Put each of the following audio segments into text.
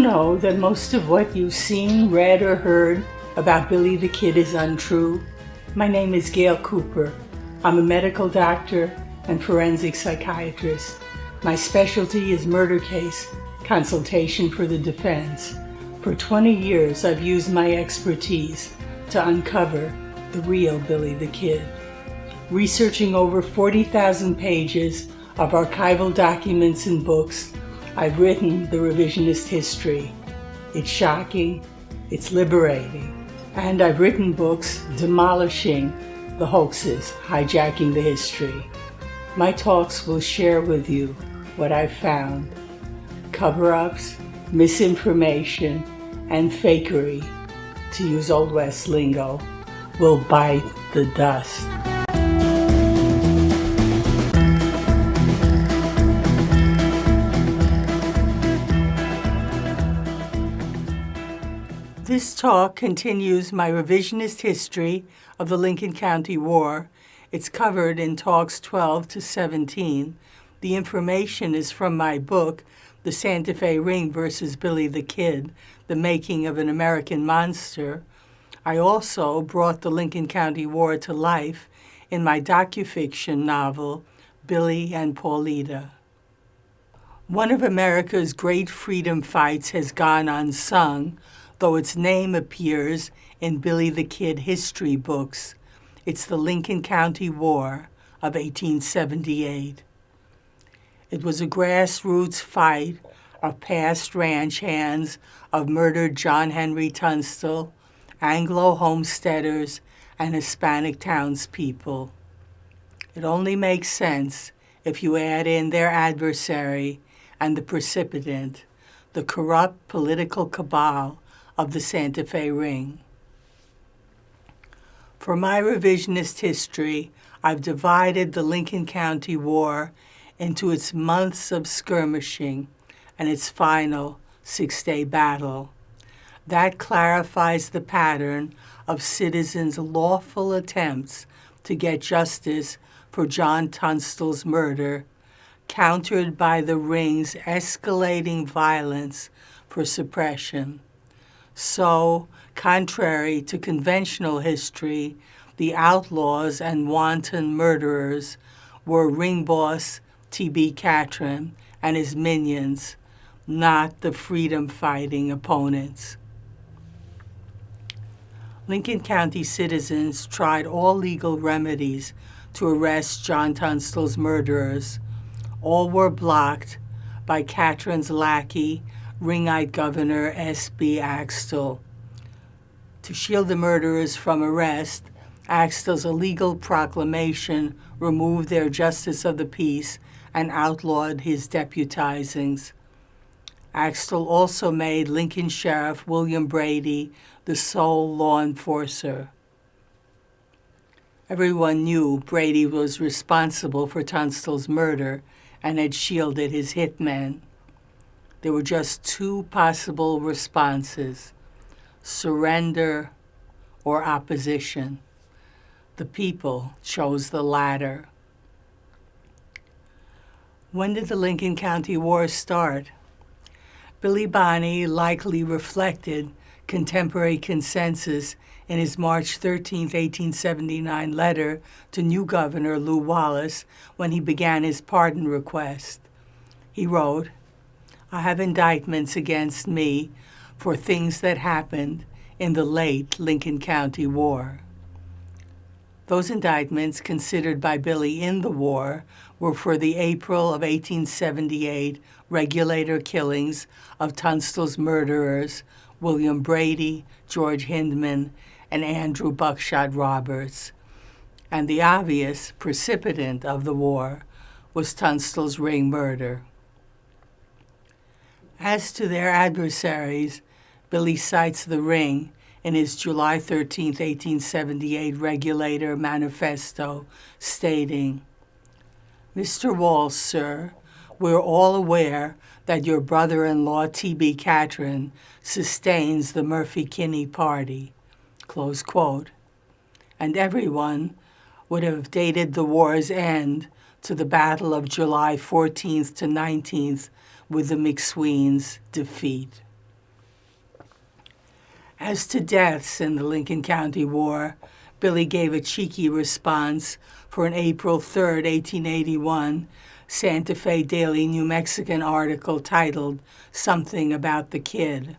know that most of what you've seen, read, or heard about Billy the Kid is untrue? My name is Gale Cooper. I'm a medical doctor and forensic psychiatrist. My specialty is murder case consultation for the defense. For 20 years, I've used my expertise to uncover the real Billy the Kid. Researching over 40,000 pages of archival documents and books, I've written the revisionist history. It's shocking, it's liberating, and I've written books demolishing the hoaxes, hijacking the history. My talks will share with you what I've found. Cover-ups, misinformation, and fakery, to use Old West lingo, will bite the dust. This talk continues my revisionist history of the Lincoln County War. It's covered in talks 12 to 17. The information is from my book, The Santa Fe Ring versus Billy the Kid, The Making of an American Monster. I also brought the Lincoln County War to life in my docufiction novel, Billy and Paulita. One of America's great freedom fights has gone unsung, though its name appears in Billy the Kid history books. It's the Lincoln County War of 1878. It was a grassroots fight of past ranch hands of murdered John Henry Tunstall, Anglo homesteaders, and Hispanic townspeople. It only makes sense if you add in their adversary and the precipitant, the corrupt political cabal of the Santa Fe Ring. For my revisionist history, I've divided the Lincoln County War into its months of skirmishing and its final 6-day battle. That clarifies the pattern of citizens' lawful attempts to get justice for John Tunstall's murder, countered by the Ring's escalating violence for suppression. So, contrary to conventional history, the outlaws and wanton murderers were Ring boss T.B. Catron and his minions, not the freedom-fighting opponents. Lincoln County citizens tried all legal remedies to arrest John Tunstall's murderers. All were blocked by Catron's lackey, Ringite Governor S.B. Axtell. To shield the murderers from arrest, Axtell's illegal proclamation removed their justice of the peace and outlawed his deputizings. Axtell also made Lincoln Sheriff William Brady the sole law enforcer. Everyone knew Brady was responsible for Tunstall's murder and had shielded his hitmen. There were just two possible responses: surrender or opposition. The people chose the latter. When did the Lincoln County War start? Billy Bonney likely reflected contemporary consensus in his March 13, 1879 letter to new Governor Lew Wallace when he began his pardon request. He wrote, "I have indictments against me for things that happened in the late Lincoln County War." Those indictments, considered by Billy in the war, were for the April of 1878 regulator killings of Tunstall's murderers, William Brady, George Hindman, and Andrew Buckshot Roberts. And the obvious precipitant of the war was Tunstall's Ring murder. As to their adversaries, Billy cites the Ring in his July 13, 1878 regulator manifesto, stating, "Mr. Walsh, sir, we're all aware that your brother-in-law T.B. Catron sustains the Murphy-Kinney party," close quote. And everyone would have dated the war's end to the Battle of July 14th to 19th with the McSween's defeat. As to deaths in the Lincoln County War, Billy gave a cheeky response for an April 3, 1881, Santa Fe Daily New Mexican article titled Something About the Kid.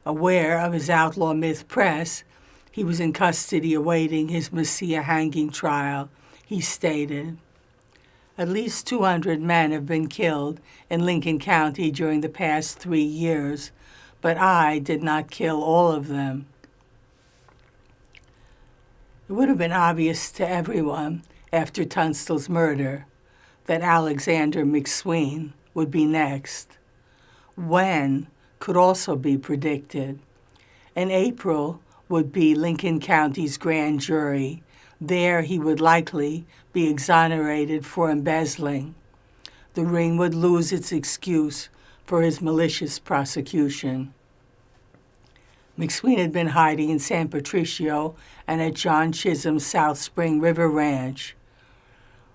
Aware of his outlaw myth press, he was in custody awaiting his Messiah hanging trial. He stated, "At least 200 men have been killed in Lincoln County during the past 3 years, but I did not kill all of them." It would have been obvious to everyone after Tunstall's murder that Alexander McSween would be next. When could also be predicted. In April would be Lincoln County's grand jury. There he would likely be exonerated for embezzling. The ring would lose its excuse for his malicious prosecution. McSween had been hiding in San Patricio and at John Chisholm's South Spring River Ranch.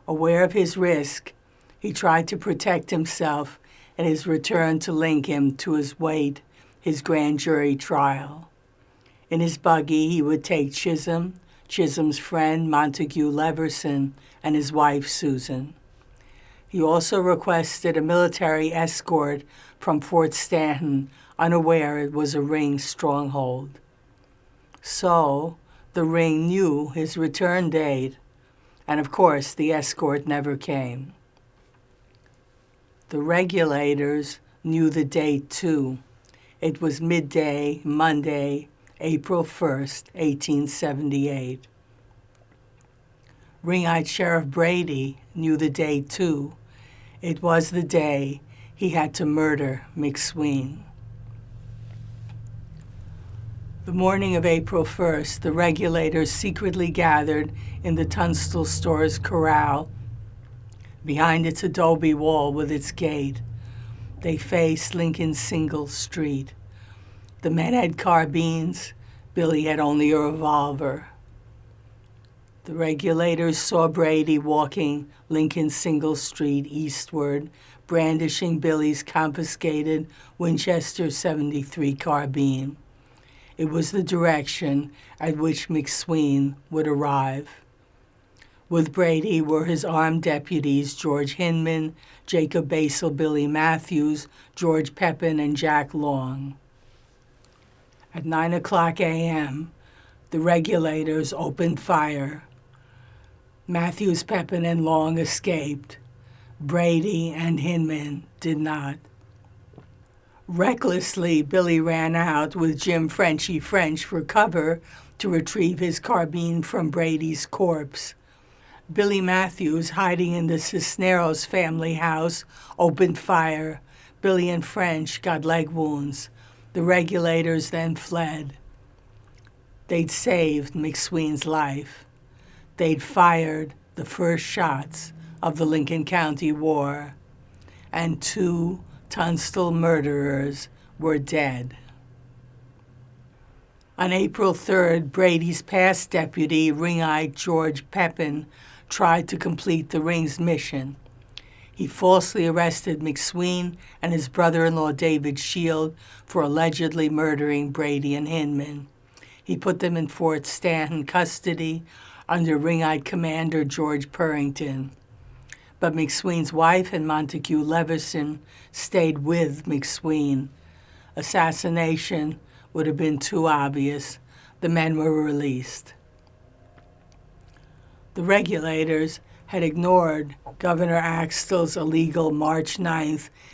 Aware of his risk, he tried to protect himself in his return to Lincoln to await his grand jury trial. In his buggy, he would take Chisholm, Chisholm's friend Montague Leverson, and his wife Susan. He also requested a military escort from Fort Stanton, unaware it was a ring stronghold. So, the ring knew his return date, and of course the escort never came. The regulators knew the date too. It was midday, Monday, April 1st, 1878. Ring-eyed Sheriff Brady knew the date too. It was the day he had to murder McSween. The morning of April 1st, the regulators secretly gathered in the Tunstall store's corral behind its adobe wall with its gate. They faced Lincoln's single street. The men had carbines. Billy had only a revolver. The regulators saw Brady walking Lincoln's single street eastward, brandishing Billy's confiscated Winchester .73 carbine. It was the direction at which McSween would arrive. With Brady were his armed deputies George Hinman, Jacob Basil, Billy Matthews, George Pepin, and Jack Long. At 9:00 a.m., the regulators opened fire. Matthews, Pepin, and Long escaped. Brady and Hinman did not. Recklessly, Billy ran out with Jim Frenchy French for cover to retrieve his carbine from Brady's corpse. Billy Matthews, hiding in the Cisneros family house, opened fire. Billy and French got leg wounds. The regulators then fled. They'd saved McSween's life. They'd fired the first shots of the Lincoln County War, and 2 Tunstall murderers were dead. On April 3rd, Brady's past deputy, ring-eyed George Pepin, tried to complete the ring's mission. He falsely arrested McSween and his brother-in-law David Shield for allegedly murdering Brady and Hinman. He put them in Fort Stanton custody under ring-eyed Commander George Purrington. But McSween's wife and Montague Leverson stayed with McSween. Assassination would have been too obvious. The men were released. The regulators had ignored Governor Axtell's illegal March 9,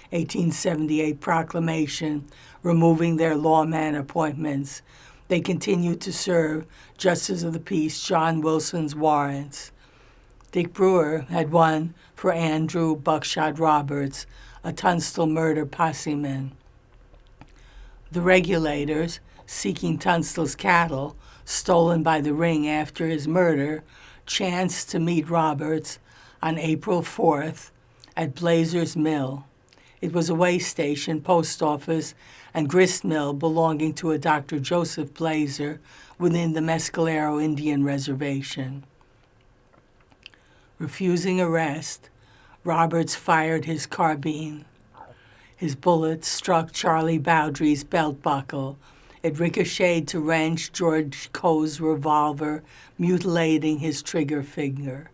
1878 proclamation removing their lawman appointments. They continued to serve Justice of the Peace John Wilson's warrants. Dick Brewer had one for Andrew Buckshot Roberts, a Tunstall murder posseman. The regulators, seeking Tunstall's cattle, stolen by the ring after his murder, chanced to meet Roberts on April 4th at Blazer's Mill. It was a way station, post office, and grist mill belonging to a Dr. Joseph Blazer within the Mescalero Indian Reservation. Refusing arrest, Roberts fired his carbine. His bullet struck Charlie Bowdry's belt buckle. It ricocheted to wrench George Coe's revolver, mutilating his trigger finger.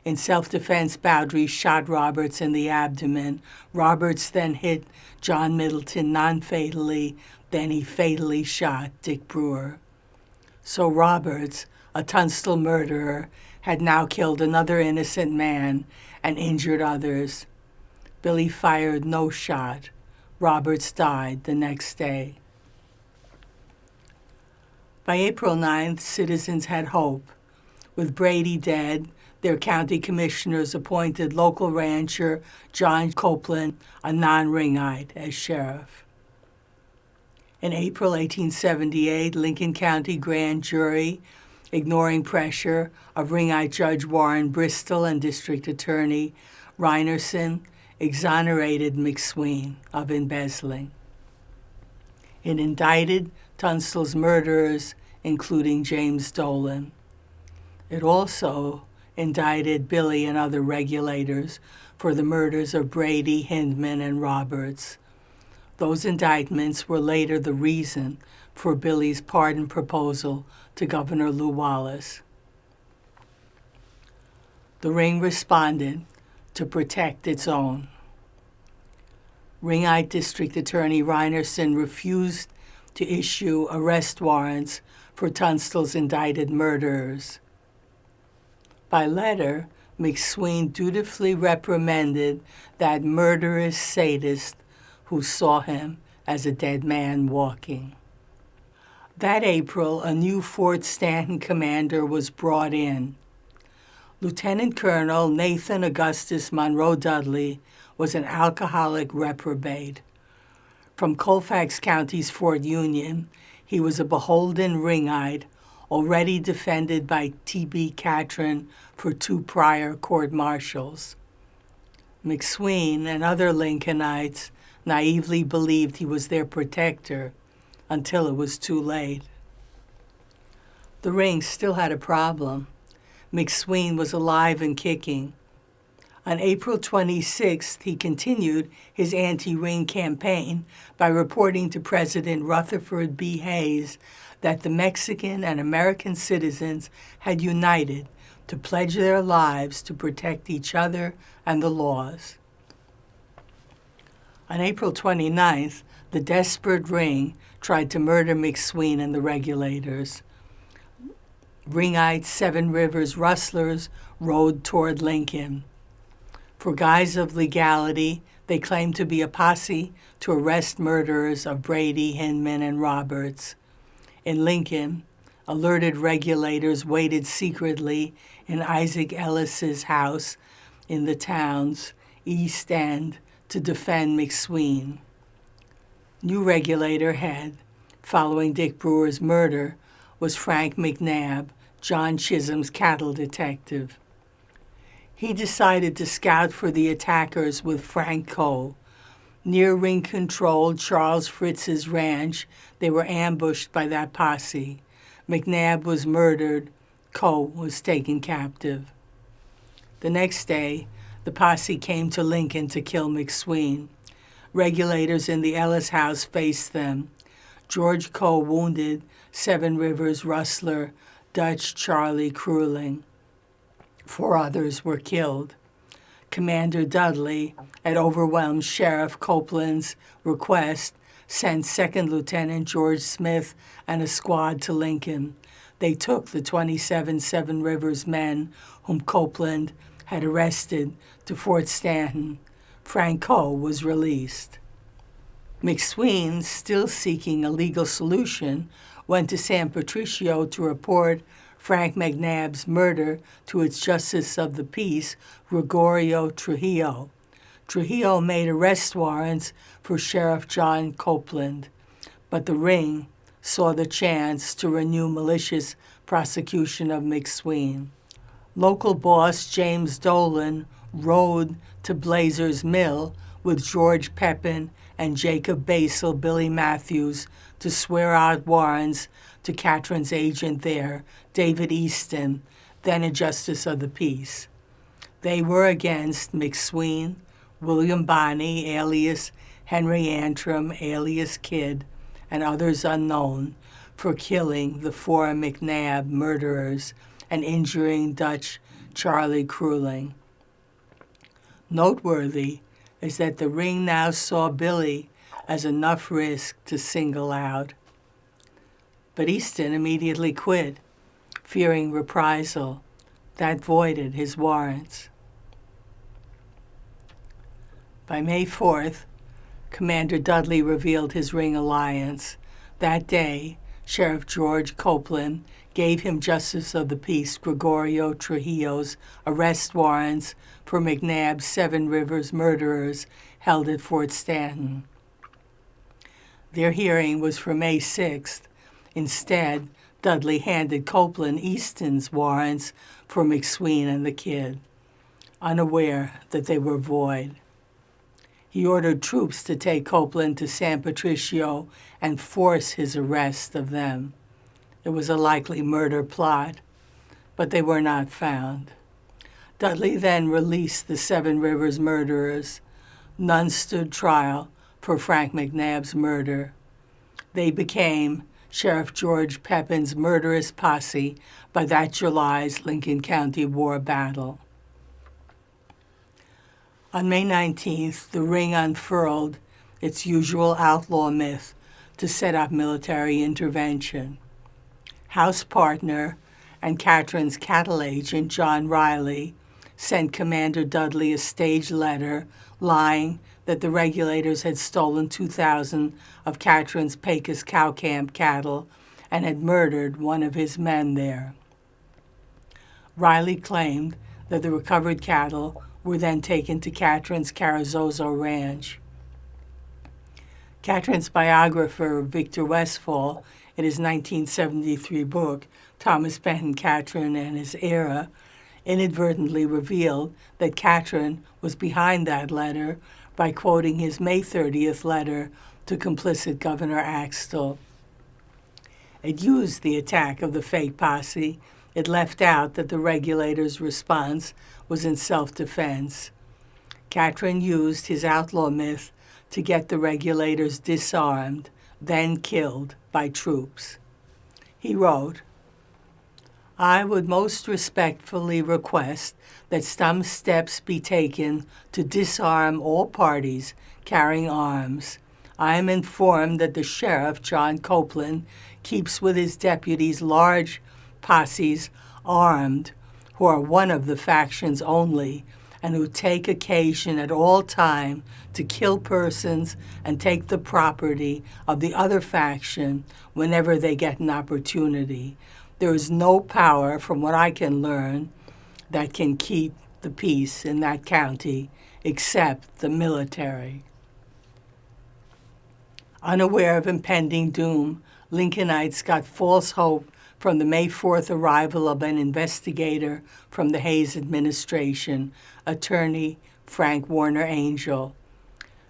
In self-defense, Bowdry shot Roberts in the abdomen. Roberts then hit John Middleton non-fatally, then he fatally shot Dick Brewer. So Roberts, a Tunstall murderer, had now killed another innocent man and injured others. Billy fired no shot. Roberts died the next day. By April 9th, citizens had hope. With Brady dead, their county commissioners appointed local rancher John Copeland, a non-Ringite, as sheriff. In April 1878, Lincoln County grand jury, ignoring pressure of Ringite Judge Warren Bristol and District Attorney Reinerson, exonerated McSween of embezzling. It indicted Tunstall's murderers, including James Dolan. It also indicted Billy and other regulators for the murders of Brady, Hindman, and Roberts. Those indictments were later the reason for Billy's pardon proposal to Governor Lew Wallace. The Ring responded to protect its own. Ringite District Attorney Reinerson refused to issue arrest warrants for Tunstall's indicted murderers. By letter, McSween dutifully reprimanded that murderous sadist who saw him as a dead man walking. That April, a new Fort Stanton commander was brought in. Lieutenant Colonel Nathan Augustus Monroe Dudley was an alcoholic reprobate. From Colfax County's Fort Union, he was a beholden Ringite, already defended by T.B. Catron for 2 prior court-martials. McSween and other Lincolnites naively believed he was their protector until it was too late. The Ring still had a problem. McSween was alive and kicking. On April 26th, he continued his anti-Ring campaign by reporting to President Rutherford B. Hayes that the Mexican and American citizens had united to pledge their lives to protect each other and the laws. On April 29th, the desperate Ring tried to murder McSween and the regulators. Ringite Seven Rivers rustlers rode toward Lincoln. For guise of legality, they claimed to be a posse to arrest murderers of Brady, Hindman, and Roberts. In Lincoln, alerted regulators waited secretly in Isaac Ellis's house in the town's East End to defend McSween. New regulator head, following Dick Brewer's murder, was Frank McNabb, John Chisholm's cattle detective. He decided to scout for the attackers with Frank Coe. Near Ring-controlled Charles Fritz's ranch, they were ambushed by that posse. McNabb was murdered. Coe was taken captive. The next day, the posse came to Lincoln to kill McSween. Regulators in the Ellis house faced them. George Coe wounded Seven Rivers rustler Dutch Charlie Cruling. 4 others were killed. Commander Dudley, at overwhelmed Sheriff Copeland's request, sent 2nd Lieutenant George Smith and a squad to Lincoln. They took the 27 Seven Rivers men whom Copeland had arrested to Fort Stanton. Frank Coe was released. McSween, still seeking a legal solution, went to San Patricio to report Frank McNabb's murder to its Justice of the Peace, Gregorio Trujillo. Trujillo made arrest warrants for Sheriff John Copeland, but the Ring saw the chance to renew malicious prosecution of McSween. Local boss James Dolan rode to Blazer's Mill with George Pepin and Jacob Basil Billy Matthews to swear out warrants to Catron's agent there, David Easton, then a Justice of the Peace. They were against McSween, William Bonney, alias Henry Antrim, alias Kidd, and others unknown, for killing the 4 McNabb murderers and injuring Dutch Charlie Kruling. Noteworthy is that the ring now saw Billy as enough risk to single out. But Easton immediately quit, fearing reprisal. That voided his warrants. By May 4th, Commander Dudley revealed his ring alliance. That day, Sheriff George Copeland gave him Justice of the Peace Gregorio Trujillo's arrest warrants for McNabb's 7 Rivers murderers held at Fort Stanton. Their hearing was for May 6th. Instead, Dudley handed Copeland Easton's warrants for McSween and the kid, unaware that they were void. He ordered troops to take Copeland to San Patricio and force his arrest of them. It was a likely murder plot, but they were not found. Dudley then released the 7 Rivers murderers. None stood trial for Frank McNabb's murder. They became Sheriff George Pepin's murderous posse by that July's Lincoln County War battle. On May 19th, the ring unfurled its usual outlaw myth to set up military intervention. House partner and Catherine's cattle agent, John Riley, sent Commander Dudley a staged letter lying that the regulators had stolen 2,000 of Catherine's Pecos cow camp cattle and had murdered one of his men there. Riley claimed that the recovered cattle were then taken to Catherine's Carrizozo Ranch. Catherine's biographer, Victor Westphal, in his 1973 book, Thomas Benton Catherine and His Era, inadvertently revealed that Catherine was behind that letter by quoting his May 30th letter to complicit Governor Axtell. It used the attack of the fake posse. It left out that the regulators' response was in self-defense. Catherine used his outlaw myth to get the regulators disarmed, then killed by troops. He wrote, "I would most respectfully request that some steps be taken to disarm all parties carrying arms. I am informed that the Sheriff, John Copeland, keeps with his deputies large posses armed, who are one of the factions only, and who take occasion at all time to kill persons and take the property of the other faction whenever they get an opportunity. There is no power, from what I can learn, that can keep the peace in that county except the military." Unaware of impending doom, Lincolnites got false hope from the May 4th arrival of an investigator from the Hayes administration, attorney Frank Warner Angel.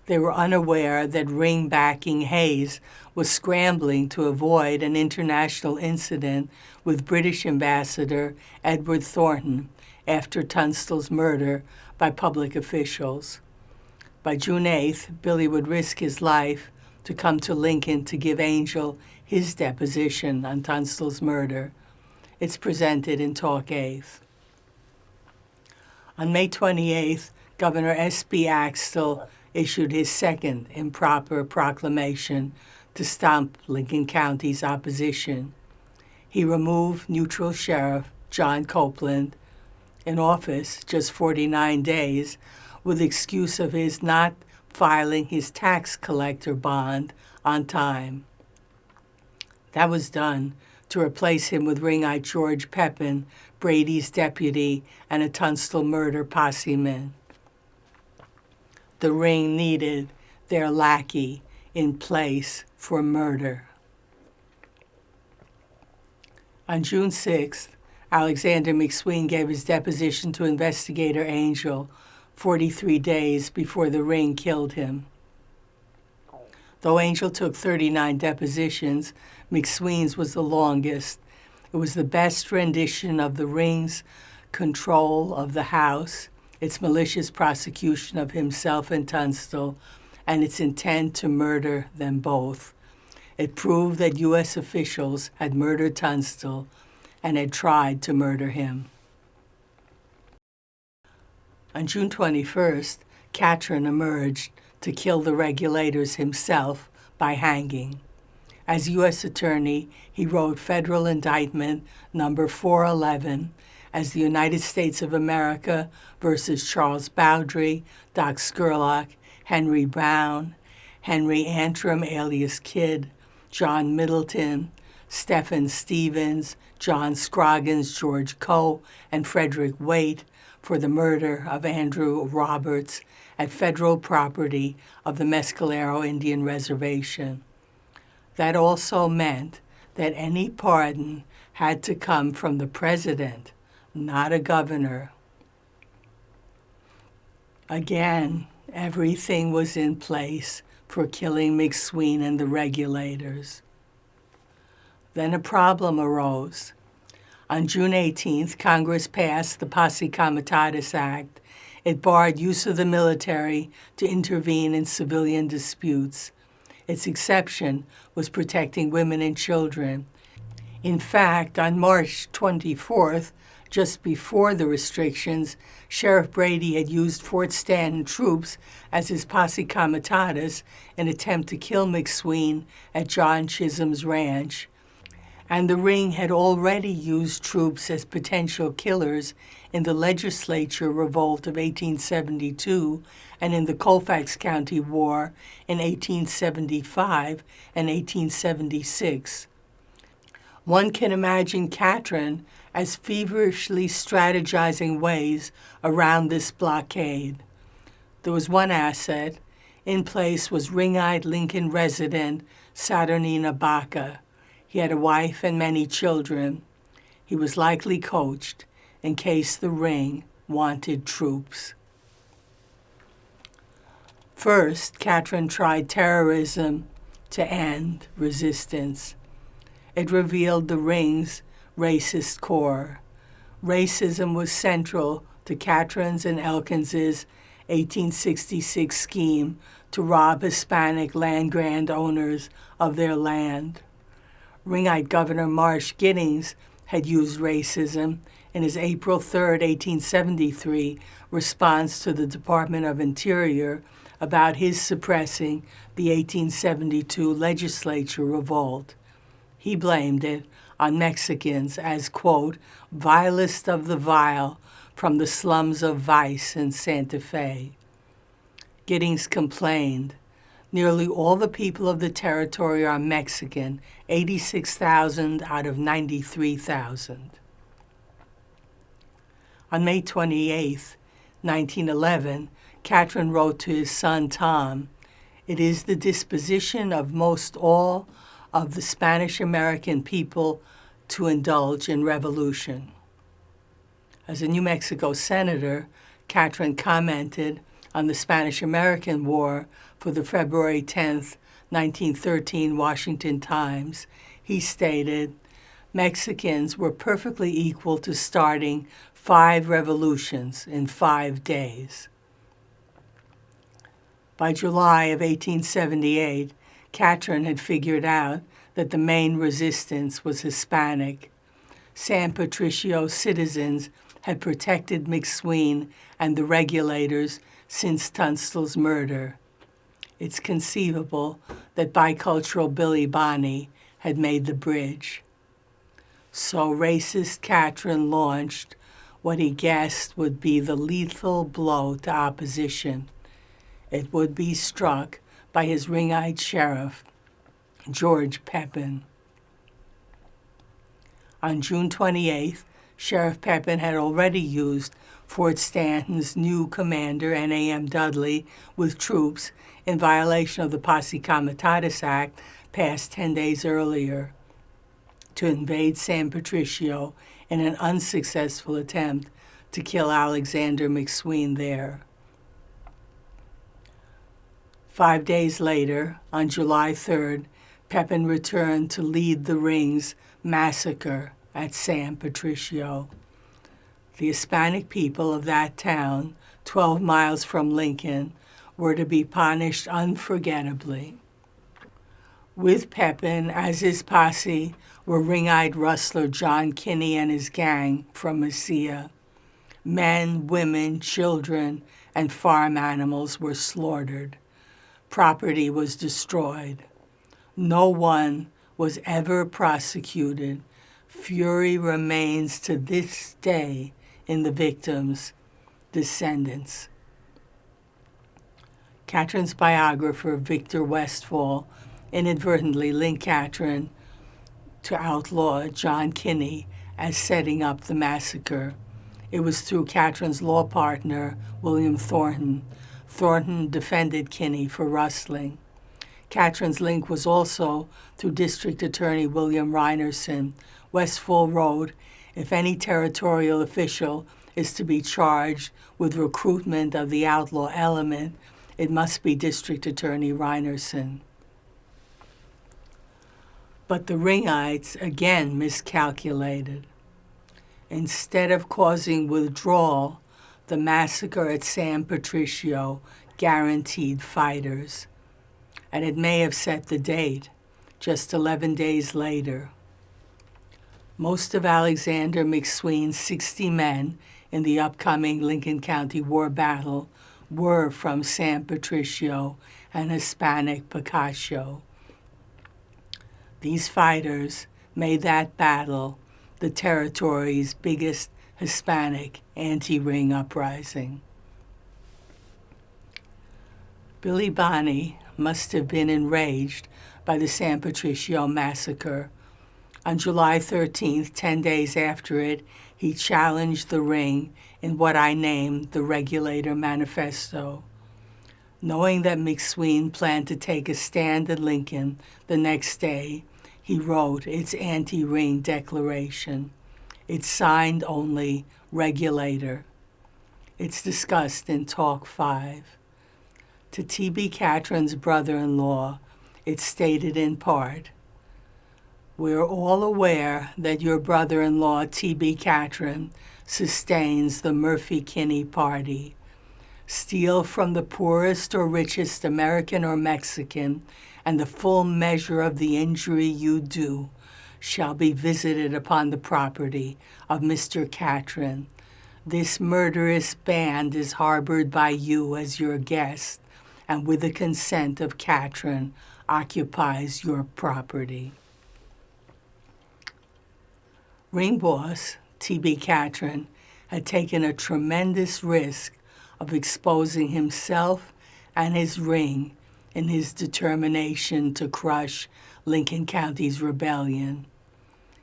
They were unaware that ring-backing Hayes was scrambling to avoid an international incident with British Ambassador Edward Thornton after Tunstall's murder by public officials. By June 8th, Billy would risk his life to come to Lincoln to give Angel his deposition on Tunstall's murder. It's presented in Talk 8th. On May 28th, Governor S.B. Axtell issued his second improper proclamation to stomp Lincoln County's opposition. He removed neutral Sheriff John Copeland, in office just 49 days, with excuse of his not filing his tax collector bond on time. That was done to replace him with ringite George Pepin, Brady's deputy, and a Tunstall murder posseman. The ring needed their lackey in place for murder. On June 6th, Alexander McSween gave his deposition to investigator Angel 43 days before the ring killed him. Though Angel took 39 depositions, McSween's was the longest. It was the best rendition of the ring's control of the House, its malicious prosecution of himself and Tunstall, and its intent to murder them both. It proved that U.S. officials had murdered Tunstall and had tried to murder him. On June 21st, Catron emerged to kill the regulators himself by hanging. As U.S. Attorney, he wrote Federal Indictment Number 411 as the United States of America versus Charles Bowdry, Doc Scurlock, Henry Brown, Henry Antrim alias Kidd, John Middleton, Stephen Stevens, John Scroggins, George Coe, and Frederick Waite for the murder of Andrew Roberts at federal property of the Mescalero Indian Reservation. That also meant that any pardon had to come from the president, not a governor. Again, everything was in place for killing McSween and the regulators. Then a problem arose. On June 18th, Congress passed the Posse Comitatus Act. It barred use of the military to intervene in civilian disputes. Its exception was protecting women and children. In fact, on March 24th, just before the restrictions, Sheriff Brady had used Fort Stanton troops as his posse comitatus in an attempt to kill McSween at John Chisholm's ranch. And the Ring had already used troops as potential killers in the legislature revolt of 1872 and in the Colfax County War in 1875 and 1876. One can imagine Catron as feverishly strategizing ways around this blockade. There was one asset. In place was ring-eyed Lincoln resident Saturnina Baca. He had a wife and many children. He was likely coached in case the Ring wanted troops. First, Catron tried terrorism to end resistance. It revealed the Ring's racist core. Racism was central to Catron's and Elkins's 1866 scheme to rob Hispanic land-grant owners of their land. Ringite Governor Marsh Giddings had used racism in his April 3, 1873, response to the Department of Interior about his suppressing the 1872 legislature revolt. He blamed it on Mexicans as, quote, vilest of the vile from the slums of vice in Santa Fe. Giddings complained, nearly all the people of the territory are Mexican, 86,000 out of 93,000. On May 28, 1911, Catron wrote to his son Tom, "It is the disposition of most all of the Spanish-American people to indulge in revolution." As a New Mexico senator, Catron commented on the Spanish-American War for the February 10, 1913 Washington Times. He stated, "Mexicans were perfectly equal to starting 5 revolutions in 5 days." By July of 1878, Catron had figured out that the main resistance was Hispanic. San Patricio citizens had protected McSween and the regulators since Tunstall's murder. It's conceivable that bicultural Billy Bonney had made the bridge. So racist Catron launched what he guessed would be the lethal blow to opposition. It would be struck by his ring-eyed sheriff, George Pepin. On June 28th, Sheriff Pepin had already used Fort Stanton's new commander, N.A.M. Dudley, with troops in violation of the Posse Comitatus Act passed 10 days earlier to invade San Patricio in an unsuccessful attempt to kill Alexander McSween there. 5 days later, on July 3rd, Pepin returned to lead the Ring's massacre at San Patricio. The Hispanic people of that town, 12 miles from Lincoln, were to be punished unforgettably. With Pepin as his posse were ring-eyed rustler John Kinney and his gang from Messia. Men, women, children, and farm animals were slaughtered. Property was destroyed. No one was ever prosecuted. Fury remains to this day in the victims' descendants. Catherine's biographer, Victor Westphal, inadvertently linked Catherine to outlaw John Kinney as setting up the massacre. It was through Catherine's law partner, William Thornton. Thornton defended Kinney for rustling. Catherine's link was also through District Attorney William Reinerson. Westphal wrote, if any territorial official is to be charged with recruitment of the outlaw element, it must be District Attorney Reinerson. But the Ringites again miscalculated. Instead of causing withdrawal, the massacre at San Patricio guaranteed fighters, and it may have set the date, just 11 days later. Most of Alexander McSween's 60 men in the upcoming Lincoln County War battle were from San Patricio and Hispanic Picacho. These fighters made that battle the territory's biggest Hispanic anti-ring uprising. Billy Bonney must have been enraged by the San Patricio massacre. On July 13th, 10 days after it, he challenged the ring in what I named the Regulator Manifesto. Knowing that McSween planned to take a stand at Lincoln the next day, he wrote its anti-ring declaration. It's signed only Regulator. It's discussed in Talk 5. To T.B. Catherine's brother-in-law, it's stated in part, we're all aware that your brother-in-law, T.B. Catherine, sustains the Murphy-Kinney party. Steal from the poorest or richest American or Mexican, and the full measure of the injury you do shall be visited upon the property of Mr. Catherine. This murderous band is harbored by you as your guest, and with the consent of Catherine occupies your property. Ring boss, T.B. Catherine, had taken a tremendous risk of exposing himself and his ring in his determination to crush Lincoln County's rebellion.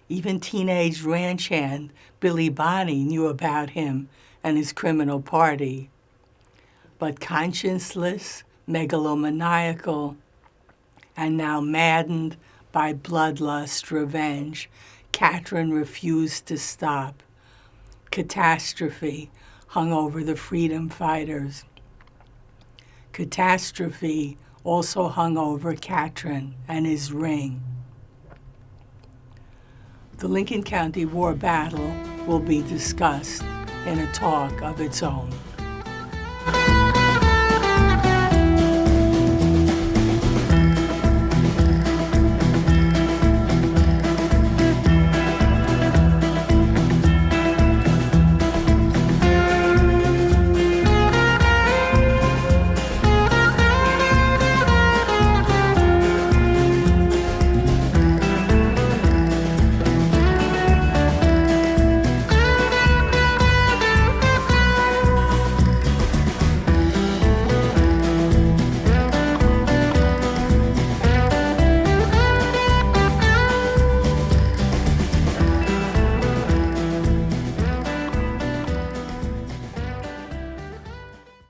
Even teenage ranch hand Billy Bonney knew about him and his criminal party. But conscienceless, megalomaniacal, and now maddened by bloodlust revenge, Catherine refused to stop. Catastrophe hung over the freedom fighters. Catastrophe also hung over Catherine and his ring. The Lincoln County War battle will be discussed in a talk of its own.